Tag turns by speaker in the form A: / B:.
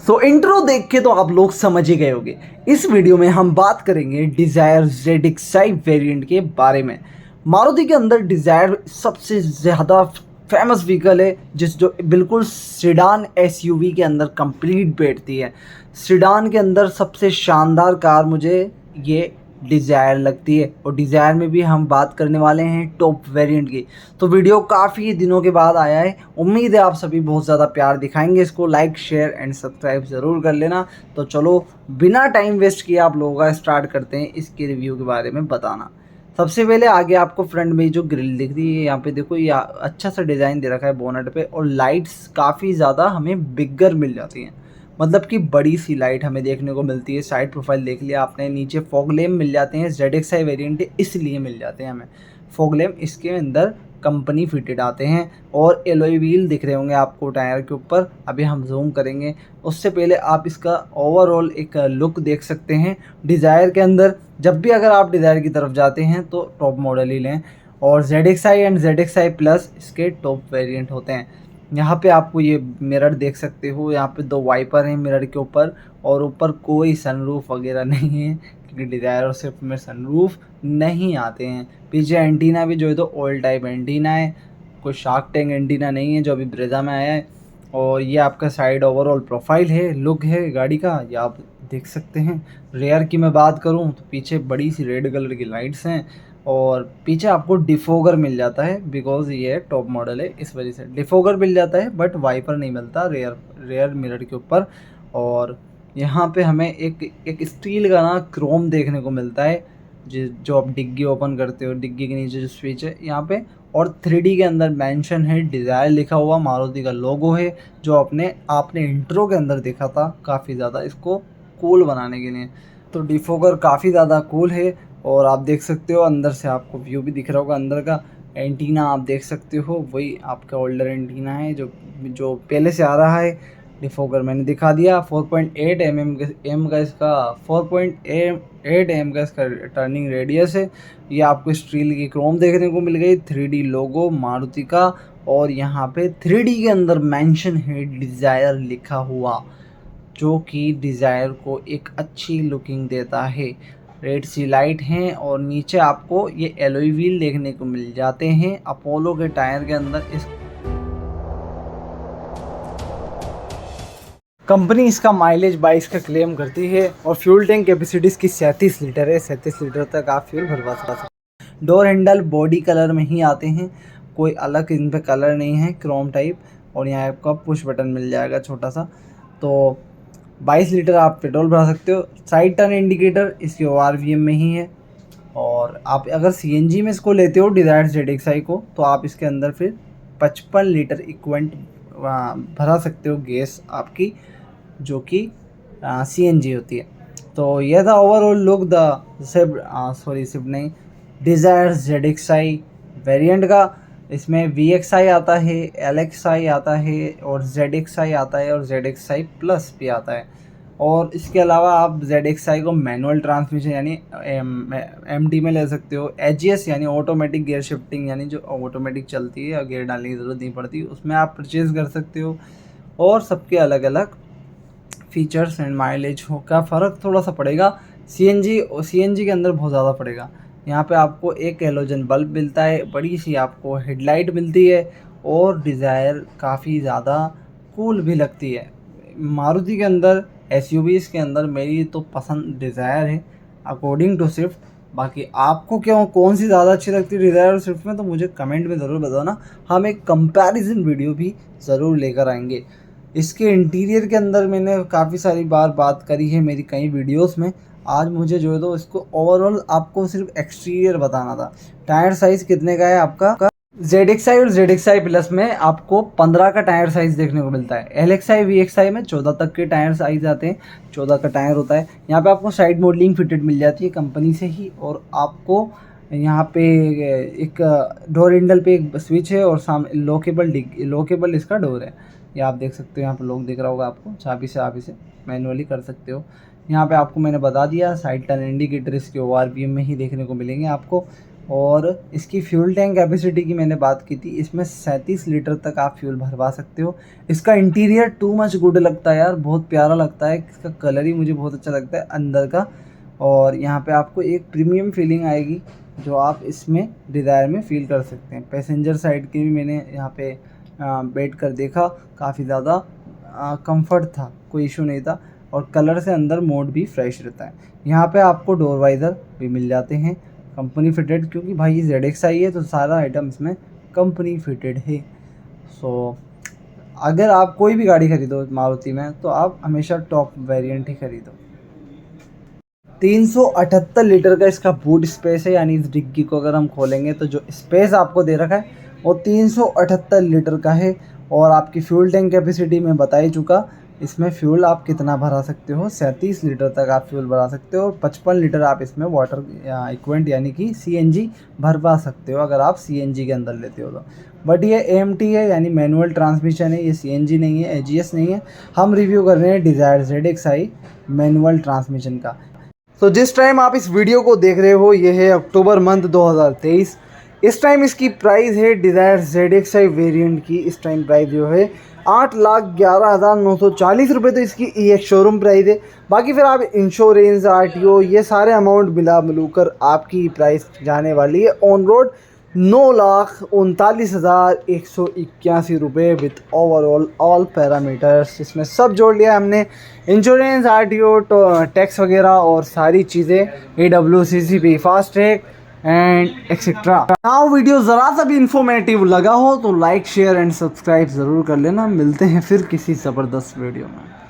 A: सो intro देख के तो आप लोग समझ ही गए होंगे। इस वीडियो में हम बात करेंगे डिज़ायर ZXi वेरिएंट के बारे में। मारुति के अंदर डिज़ायर सबसे ज़्यादा फेमस व्हीकल है, जो बिल्कुल सिडान SUV के अंदर कंप्लीट बैठती है। सिडान के अंदर सबसे शानदार कार मुझे ये डिज़ायर लगती है, और डिज़ायर में भी हम बात करने वाले हैं टॉप वेरिएंट की। तो वीडियो काफ़ी दिनों के बाद आया है, उम्मीद है आप सभी बहुत ज़्यादा प्यार दिखाएंगे। इसको लाइक शेयर एंड सब्सक्राइब ज़रूर कर लेना। तो चलो बिना टाइम वेस्ट किए आप लोगों का स्टार्ट करते हैं इसके रिव्यू के बारे में बताना। सबसे पहले आगे आपको फ्रंट में जो ग्रिल दिख रही है, यहाँ पे देखो, ये अच्छा सा डिज़ाइन दे रखा है बोनट पे, और लाइट्स काफ़ी ज़्यादा हमें बिगर मिल जाती हैं, मतलब कि बड़ी सी लाइट हमें देखने को मिलती है। साइड प्रोफाइल देख लिया आपने, नीचे फॉग लैम्प मिल जाते हैं। ZXi वेरिएंट इसलिए मिल जाते हैं हमें फॉग लैम्प, इसके अंदर कंपनी फिटेड आते हैं। और एलॉय व्हील दिख रहे होंगे आपको टायर के ऊपर, अभी हम जूम करेंगे। उससे पहले आप इसका ओवरऑल एक लुक देख सकते हैं डिज़ायर के अंदर। जब भी अगर आप डिज़ायर की तरफ जाते हैं तो टॉप मॉडल ही लें, और ZXi एंड ZXi प्लस इसके टॉप वेरिएंट होते हैं। यहाँ पे आपको ये मिरर देख सकते हो, यहाँ पे 2 वाइपर हैं मिरर के ऊपर, और ऊपर कोई सनरूफ वगैरह नहीं है, क्योंकि डिज़ायर और स्विफ्ट में सनरूफ नहीं आते हैं। पीछे एंटीना भी जो है तो ओल्ड टाइप एंटीना है, कोई शार्क टैंक एंटीना नहीं है जो अभी ब्रेजा में आया है। और ये आपका साइड ओवरऑल प्रोफाइल है, लुक है गाड़ी का, ये आप देख सकते हैं। रेयर की मैं बात करूँ तो पीछे बड़ी सी रेड कलर की लाइट्स हैं, और पीछे आपको डिफोगर मिल जाता है, बिकॉज ये टॉप मॉडल है इस वजह से डिफोगर मिल जाता है, बट वाइपर नहीं मिलता रेयर मिरर के ऊपर। और यहाँ पे हमें एक स्टील का ना क्रोम देखने को मिलता है, जो आप डिग्गी ओपन करते हो, डिग्गी के नीचे जो स्विच है यहाँ पे। और 3D के अंदर मेंशन है डिज़ायर लिखा हुआ, मारुति का लोगो है, जो आपने इंट्रो के अंदर देखा था, काफ़ी ज़्यादा इसको कूल बनाने के लिए। तो डिफोगर काफ़ी ज़्यादा कूल है। और आप देख सकते हो अंदर से आपको व्यू भी दिख रहा होगा, अंदर का एंटीना आप देख सकते हो, वही आपका ओल्डर एंटीना है जो पहले से आ रहा है। डिफोगर मैंने दिखा दिया। 4.8 mm का इसका 4.8 mm का इसका टर्निंग रेडियस है। ये आपको स्टील की क्रोम देखने को मिल गई, 3D लोगो मारुति का, और यहाँ पे 3D के अंदर मेंशन है डिज़ायर लिखा हुआ, जो कि डिज़ायर को एक अच्छी लुकिंग देता है। रेड सी लाइट हैं, और नीचे आपको ये एलॉय व्हील देखने को मिल जाते हैं अपोलो के टायर के अंदर। इस कंपनी इसका माइलेज 22 का क्लेम करती है, और फ्यूल टैंक कैपेसिटी इसकी 37 लीटर है। 37 लीटर तक आप फ्यूल भरवा सकते हैं। डोर हैंडल बॉडी कलर में ही आते हैं, कोई अलग इन पे कलर नहीं है, क्रोम टाइप। और यहाँ आपका पुश बटन मिल जाएगा छोटा सा। तो 22 लीटर आप पेट्रोल भरा सकते हो। साइड टर्न इंडिकेटर इसके ORVM में ही है। और आप अगर CNG में इसको लेते हो डिज़ायर ZXi को, तो आप इसके अंदर फिर 55 लीटर इक्वेंट भरा सकते हो गैस आपकी, जो कि CNG होती है। तो यह था ओवरऑल लुक द सिर्फ नहीं, डिज़ायर ZXi वेरिएंट का। इसमें VXi आता है, LXi आता है, और ZXi आता है, और ZXi प्लस भी आता है। और इसके अलावा आप ZXi को मैनुअल ट्रांसमिशन यानी MT में ले सकते हो। AGS यानी ऑटोमेटिक गियर शिफ्टिंग, यानी जो ऑटोमेटिक चलती है और गियर डालने की ज़रूरत नहीं पड़ती, उसमें आप परचेज़ कर सकते हो। और सबके अलग अलग फीचर्स एंड माइलेज का फ़र्क थोड़ा सा पड़ेगा। CNG के अंदर बहुत ज़्यादा पड़ेगा। यहाँ पे आपको एक हेलोजन बल्ब मिलता है, बड़ी सी आपको हेडलाइट मिलती है, और डिज़ायर काफ़ी ज़्यादा कूल भी लगती है। मारुति के अंदर SUVs के अंदर मेरी तो पसंद डिज़ायर है अकॉर्डिंग टू स्विफ्ट। बाकी आपको कौन सी ज़्यादा अच्छी लगती है डिज़ायर और स्विफ्ट में, तो मुझे कमेंट में ज़रूर बताना। हम एक कंपैरिजन वीडियो भी ज़रूर लेकर आएंगे। इसके इंटीरियर के अंदर मैंने काफ़ी सारी बार बात करी है मेरी कई वीडियोस में। आज मुझे जो है तो इसको ओवरऑल आपको सिर्फ एक्सटीरियर बताना था। टायर साइज़ कितने का है आपका? ZXi और ZXi प्लस में आपको 15 का टायर साइज़ देखने को मिलता है। LXi VXi में 14 तक के टायर साइज़ आते हैं, 14 का टायर होता है। यहाँ पे आपको साइड मॉडलिंग फिटेड मिल जाती है कंपनी से ही, और आपको यहाँ पे एक डोर हैंडल पे एक स्विच है, और सामने लॉकेबल इसका डोर है। ये आप देख सकते हो, यहाँ पे लॉक दिख रहा होगा आपको, चाबी से आप इसे मैनुअली कर सकते हो। यहाँ पे आपको मैंने बता दिया, साइड टर्न इंडिकेटर इसके ORVM में ही देखने को मिलेंगे आपको। और इसकी फ्यूल टैंक कैपेसिटी की मैंने बात की थी, इसमें 37 लीटर तक आप फ्यूल भरवा सकते हो। इसका इंटीरियर टू मच गुड लगता है यार, बहुत प्यारा लगता है, इसका कलर ही मुझे बहुत अच्छा लगता है अंदर का। और यहाँ पे आपको एक प्रीमियम फीलिंग आएगी जो आप इसमें डिज़ायर में फ़ील कर सकते हैं। पैसेंजर साइड की भी मैंने यहाँ पे बैठ कर देखा, काफ़ी ज़्यादा कंफर्ट था, कोई इशू नहीं था। और कलर से अंदर मोड भी फ्रेश रहता है। यहाँ पे आपको डोर वाइज़र भी मिल जाते हैं कंपनी फिटेड, क्योंकि भाई ये ZXi है तो सारा आइटम इसमें कंपनी फिटेड है। सो अगर आप कोई भी गाड़ी खरीदो मारुति में तो आप हमेशा टॉप वेरिएंट ही खरीदो। 378 लीटर का इसका बूट स्पेस है, यानी इस डिग्गी को अगर हम खोलेंगे तो जो स्पेस आपको दे रखा है वो 378 लीटर का है। और आपकी फ्यूल टैंक कैपेसिटी मैं बता ही चुका, इसमें फ्यूल आप कितना भरा सकते हो, 37 लीटर तक आप फ्यूल भरा सकते हो। और 55 लीटर आप इसमें वाटर इक्वेंट यानी कि CNG भरवा सकते हो अगर आप CNG के अंदर लेते हो तो। बट ये AMT है, यानी मैनुअल ट्रांसमिशन है, ये CNG नहीं है, AGS नहीं है। हम रिव्यू कर रहे हैं डिज़ायर ZXi मैनुअल ट्रांसमिशन का। तो जिस टाइम आप इस वीडियो को देख रहे हो ये है अक्टूबर मंथ 2023। इस टाइम इसकी प्राइस है डिज़ायर ZXi वेरिएंट की, इस टाइम प्राइस जो है 8,11,940 रुपये तो इसकी EX शोरूम प्राइस है। बाकी फिर आप इंश्योरेंस RTO ये सारे अमाउंट मिला मिलूकर आपकी प्राइस जाने वाली है ऑन रोड 9,39,181 रुपये विथ ओवरऑल ऑल पैरामीटर्स। इसमें सब जोड़ लिया हमने, इंश्योरेंस RTO टैक्स वगैरह और सारी चीज़ें, AWCCP fast track and etcetera. Now video ज़रा सा भी इंफॉर्मेटिव लगा हो तो लाइक शेयर एंड सब्सक्राइब ज़रूर कर लेना। मिलते हैं फिर किसी ज़बरदस्त वीडियो में।